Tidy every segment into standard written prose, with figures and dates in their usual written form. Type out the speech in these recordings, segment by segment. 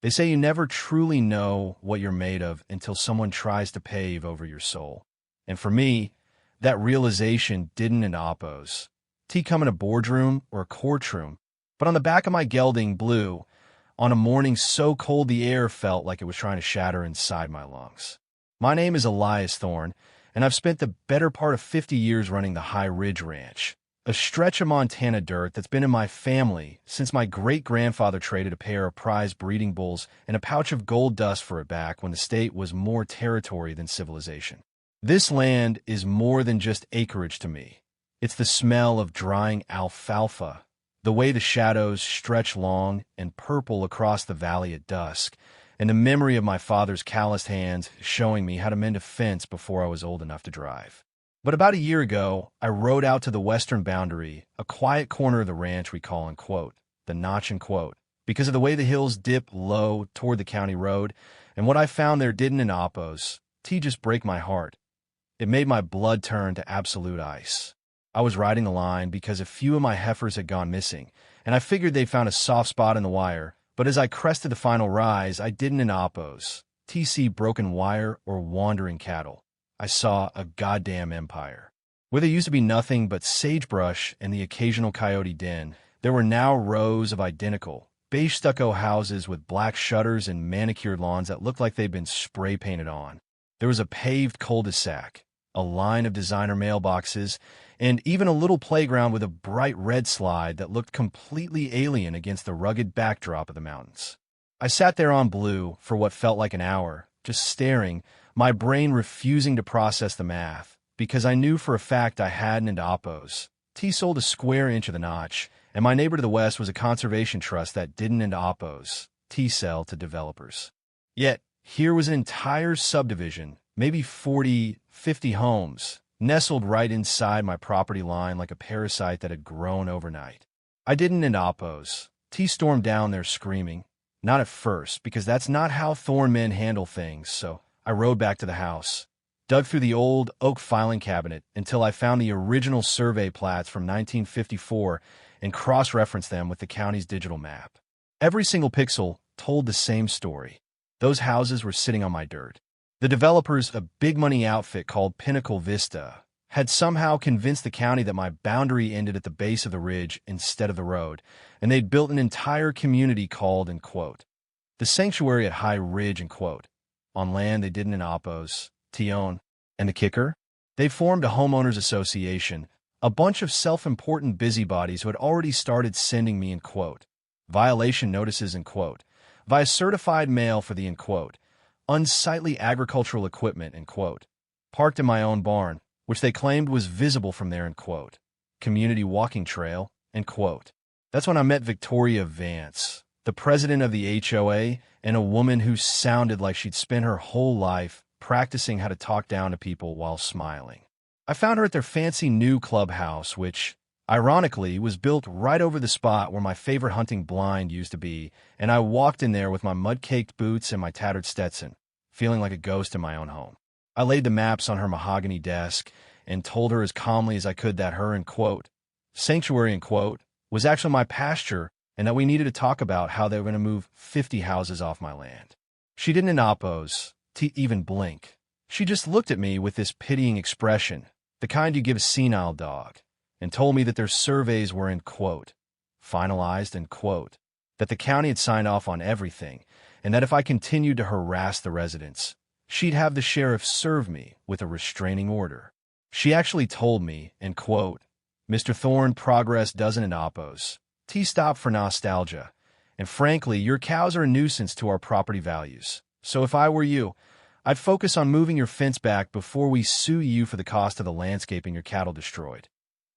They say you never truly know what you're made of until someone tries to pave over your soul. And for me, that realization didn't in oppos. T come in a boardroom or a courtroom, but on the back of my gelding blue, on a morning so cold the air felt like it was trying to shatter inside my lungs. My name is Elias Thorne, and I've spent the better part of 50 years running the High Ridge Ranch, a stretch of Montana dirt that's been in my family since my great-grandfather traded a pair of prize breeding bulls and a pouch of gold dust for it back when the state was more territory than civilization. This land is more than just acreage to me. It's the smell of drying alfalfa, the way the shadows stretch long and purple across the valley at dusk, and the memory of my father's calloused hands showing me how to mend a fence before I was old enough to drive. But about a year ago, I rode out to the western boundary, a quiet corner of the ranch we call, the Notch, because of the way the hills dip low toward the county road, and what I found there didn't in oppos. Just break my heart. It made my blood turn to absolute ice. I was riding the line because a few of my heifers had gone missing, and I figured they found a soft spot in the wire, but as I crested the final rise, I didn't in oppos. TC broken wire or wandering cattle. I saw a goddamn empire. Where there used to be nothing but sagebrush and the occasional coyote den, there were now rows of identical, beige stucco houses with black shutters and manicured lawns that looked like they'd been spray painted on. There was a paved cul-de-sac, a line of designer mailboxes, and even a little playground with a bright red slide that looked completely alien against the rugged backdrop of the mountains. I sat there on Blue for what felt like an hour, just staring, my brain refusing to process the math, because I knew for a fact I hadn't into oppos. T sold a square inch of the Notch, and my neighbor to the west was a conservation trust that didn't into oppos. T sell to developers. Yet, here was an entire subdivision, maybe 40, 50 homes, nestled right inside my property line like a parasite that had grown overnight. I didn't into oppos. T stormed down there screaming. Not at first, because that's not how Thorne men handle things, so I rode back to the house, dug through the old oak filing cabinet until I found the original survey plats from 1954 and cross-referenced them with the county's digital map. Every single pixel told the same story. Those houses were sitting on my dirt. The developers, a big-money outfit called Pinnacle Vista, had somehow convinced the county that my boundary ended at the base of the ridge instead of the road, and they'd built an entire community called, the Sanctuary at High Ridge, on land they didn't in oppos, Tion. And the kicker? They formed a homeowners association, a bunch of self-important busybodies who had already started sending me, violation notices, via certified mail for the, unsightly agricultural equipment, parked in my own barn, which they claimed was visible from their, community walking trail, That's when I met Victoria Vance, the president of the HOA, and a woman who sounded like she'd spent her whole life practicing how to talk down to people while smiling. I found her at their fancy new clubhouse, which, ironically, was built right over the spot where my favorite hunting blind used to be, and I walked in there with my mud-caked boots and my tattered Stetson, feeling like a ghost in my own home. I laid the maps on her mahogany desk and told her as calmly as I could that her, sanctuary, was actually my pasture and that we needed to talk about how they were going to move 50 houses off my land. She didn't in oppos to even blink. She just looked at me with this pitying expression, the kind you give a senile dog, and told me that their surveys were, finalized, that the county had signed off on everything, and that if I continued to harass the residents, she'd have the sheriff serve me with a restraining order. She actually told me, Mr. Thorne, progress doesn't in oppos. T stop for nostalgia, and frankly, your cows are a nuisance to our property values. So if I were you, I'd focus on moving your fence back before we sue you for the cost of the landscaping your cattle destroyed.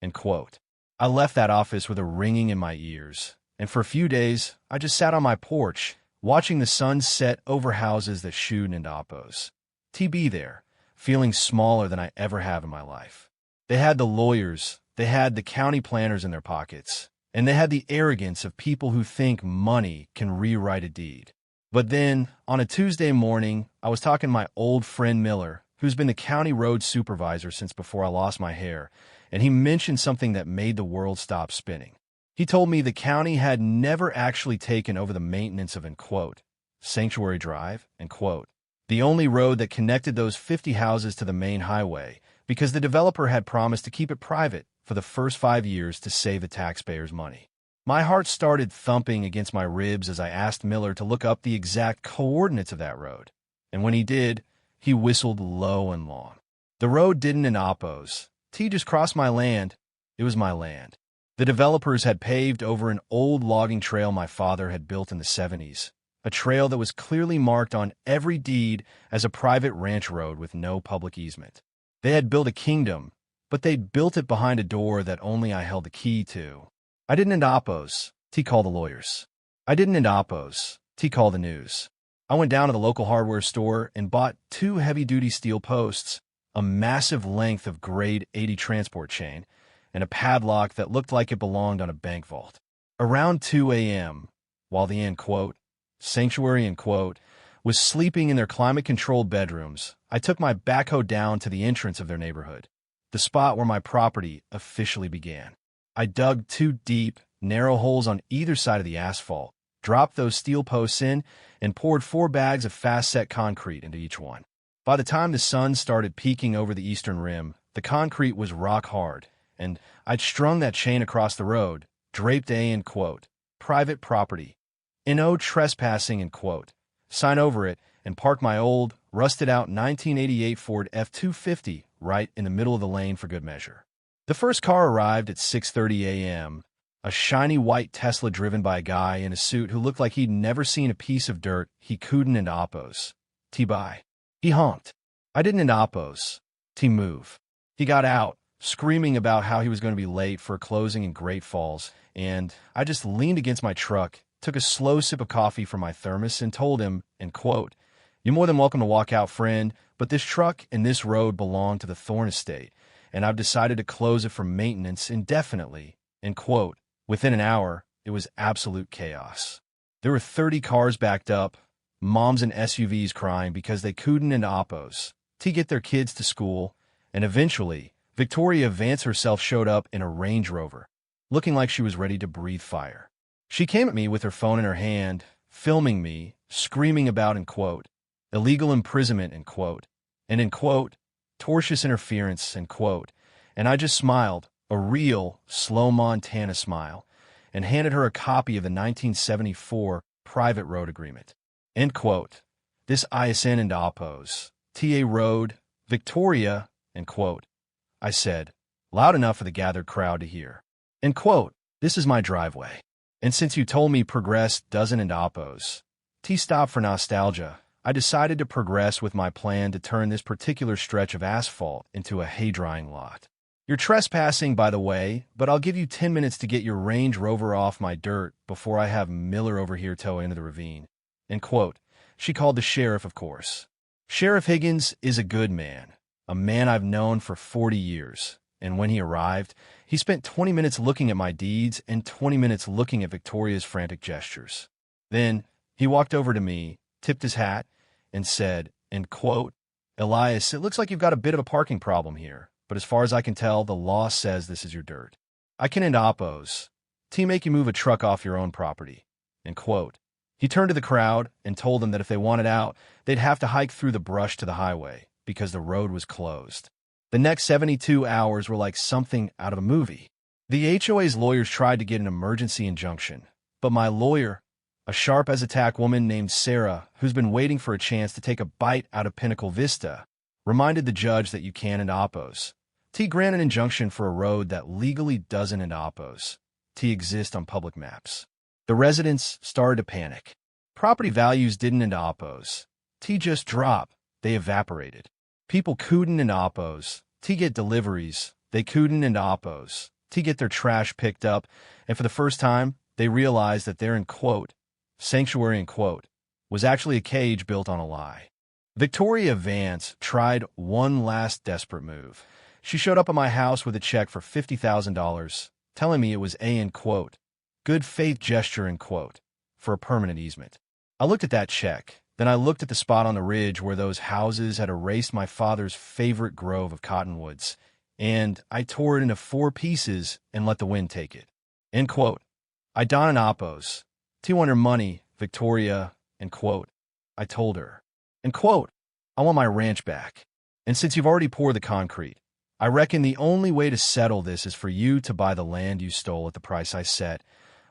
I left that office with a ringing in my ears, and for a few days, I just sat on my porch, watching the sun set over houses that shooed into oppos. TB there, feeling smaller than I ever have in my life. They had the lawyers, they had the county planners in their pockets, and they had the arrogance of people who think money can rewrite a deed. But then, on a Tuesday morning, I was talking to my old friend Miller, who's been the county road supervisor since before I lost my hair, and he mentioned something that made the world stop spinning. He told me the county had never actually taken over the maintenance of, Sanctuary Drive, end quote. The only road that connected those 50 houses to the main highway, because the developer had promised to keep it private for the first 5 years to save the taxpayers' money. My heart started thumping against my ribs as I asked Miller to look up the exact coordinates of that road. And when he did, he whistled low and long. The road didn't oppose. T just crossed my land. It was my land. The developers had paved over an old logging trail my father had built in the 70s, a trail that was clearly marked on every deed as a private ranch road with no public easement. They had built a kingdom, but they'd built it behind a door that only I held the key to. I didn't oppose. T called the lawyers. I didn't oppose. T called the news. I went down to the local hardware store and bought 2 heavy-duty steel posts, a massive length of grade 80 transport chain, and a padlock that looked like it belonged on a bank vault. Around 2 a.m., while the end quote, sanctuary end quote, was sleeping in their climate-controlled bedrooms, I took my backhoe down to the entrance of their neighborhood, the spot where my property officially began. I dug 2 deep, narrow holes on either side of the asphalt, dropped those steel posts in, and poured 4 bags of fast-set concrete into each one. By the time the sun started peeking over the eastern rim, the concrete was rock hard, and I'd strung that chain across the road, draped A in quote, private property, no trespassing in quote, sign over it, and parked my old, rusted-out 1988 Ford F-250 right in the middle of the lane for good measure. The first car arrived at 6:30 a.m., a shiny white Tesla driven by a guy in a suit who looked like he'd never seen a piece of dirt he couldn't oppose. T-by. He honked. I didn't oppose. T-move. He got out, screaming about how he was going to be late for a closing in Great Falls, and I just leaned against my truck, took a slow sip of coffee from my thermos, and told him, and quote, "You're more than welcome to walk out, friend, but this truck and this road belong to the Thorne estate, and I've decided to close it for maintenance indefinitely," end quote. Within an hour, it was absolute chaos. There were 30 cars backed up, moms and SUVs crying because they couldn't oppose to get their kids to school, and eventually, Victoria Vance herself showed up in a Range Rover, looking like she was ready to breathe fire. She came at me with her phone in her hand, filming me, screaming about, in quote, illegal imprisonment, in quote, and in quote, tortious interference, in quote, and I just smiled, a real, slow Montana smile, and handed her a copy of the 1974 private road agreement. End quote. This ISN and oppose. TA Road, Victoria, end quote. I said, loud enough for the gathered crowd to hear. End quote. This is my driveway. And since you told me progress doesn't oppose, T stop for nostalgia, I decided to progress with my plan to turn this particular stretch of asphalt into a hay-drying lot. You're trespassing, by the way, but I'll give you 10 minutes to get your Range Rover off my dirt before I have Miller over here tow into the ravine. End quote. She called the sheriff, of course. Sheriff Higgins is a good man, a man I've known for 40 years, and when he arrived, he spent 20 minutes looking at my deeds and 20 minutes looking at Victoria's frantic gestures. Then, he walked over to me, tipped his hat, and said, end quote, Elias, it looks like you've got a bit of a parking problem here, but as far as I can tell, the law says this is your dirt. I can oppose. T make you move a truck off your own property. End quote. He turned to the crowd and told them that if they wanted out, they'd have to hike through the brush to the highway, because the road was closed. The next 72 hours were like something out of a movie. The HOA's lawyers tried to get an emergency injunction, but my lawyer, a sharp-as-a-tack woman named Sarah, who's been waiting for a chance to take a bite out of Pinnacle Vista, reminded the judge that you can oppose. T grant an injunction for a road that legally doesn't oppose. T exist on public maps. The residents started to panic. Property values didn't oppose. T just dropped. They evaporated. People couldn't oppose. T get deliveries. They couldn't oppose. T get their trash picked up, and for the first time, they realized that their, in quote, sanctuary, in quote, was actually a cage built on a lie. Victoria Vance tried one last desperate move. She showed up at my house with a check for $50,000, telling me it was a, in quote, good faith gesture, in quote, for a permanent easement. I looked at that check. Then I looked at the spot on the ridge where those houses had erased my father's favorite grove of cottonwoods, and I tore it into 4 pieces and let the wind take it. End quote. I don an oppose. T want her money, Victoria, And quote, I told her. And quote, I want my ranch back. And since you've already poured the concrete, I reckon the only way to settle this is for you to buy the land you stole at the price I set,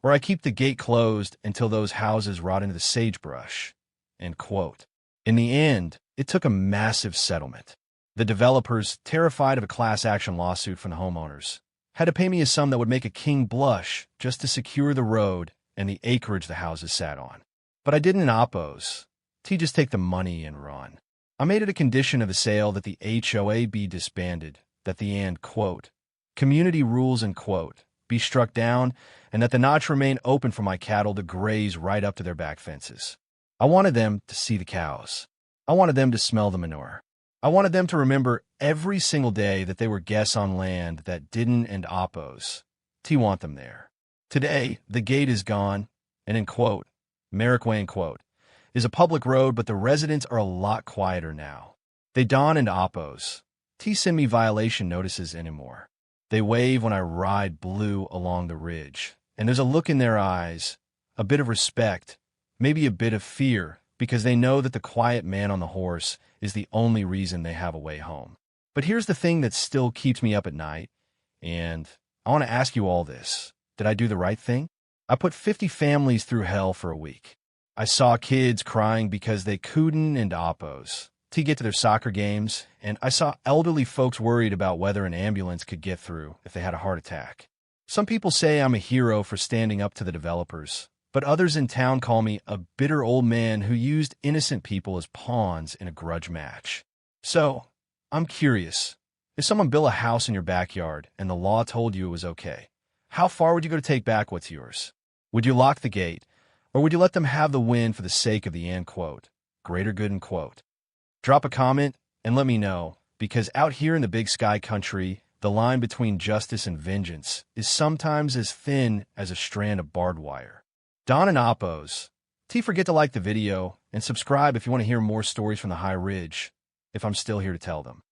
or I keep the gate closed until those houses rot into the sagebrush. End quote. In the end, it took a massive settlement. The developers, terrified of a class action lawsuit from the homeowners, had to pay me a sum that would make a king blush just to secure the road and the acreage the houses sat on. But I didn't oppose. T just take the money and run. I made it a condition of the sale that the HOA be disbanded, that the quote, community rules quote, be struck down, and that the notch remain open for my cattle to graze right up to their back fences. I wanted them to see the cows. I wanted them to smell the manure. I wanted them to remember every single day that they were guests on land that didn't oppose. T want them there. Today, the gate is gone, and in quote, Merrick Way quote, is a public road, but the residents are a lot quieter now. They don oppose. T send me violation notices anymore. They wave when I ride blue along the ridge, and there's a look in their eyes, a bit of respect, maybe a bit of fear, because they know that the quiet man on the horse is the only reason they have a way home. But here's the thing that still keeps me up at night, and I want to ask you all this. Did I do the right thing? I put 50 families through hell for a week. I saw kids crying because they couldn't oppose to get to their soccer games, and I saw elderly folks worried about whether an ambulance could get through if they had a heart attack. Some people say I'm a hero for standing up to the developers, but others in town call me a bitter old man who used innocent people as pawns in a grudge match. So, I'm curious. If someone built a house in your backyard and the law told you it was okay, how far would you go to take back what's yours? Would you lock the gate, or would you let them have the win for the sake of the quote, greater good quote? Drop a comment and let me know, because out here in the big sky country, the line between justice and vengeance is sometimes as thin as a strand of barbed wire. Don and Oppos. Forget to like the video and subscribe if you want to hear more stories from the High Ridge, if I'm still here to tell them.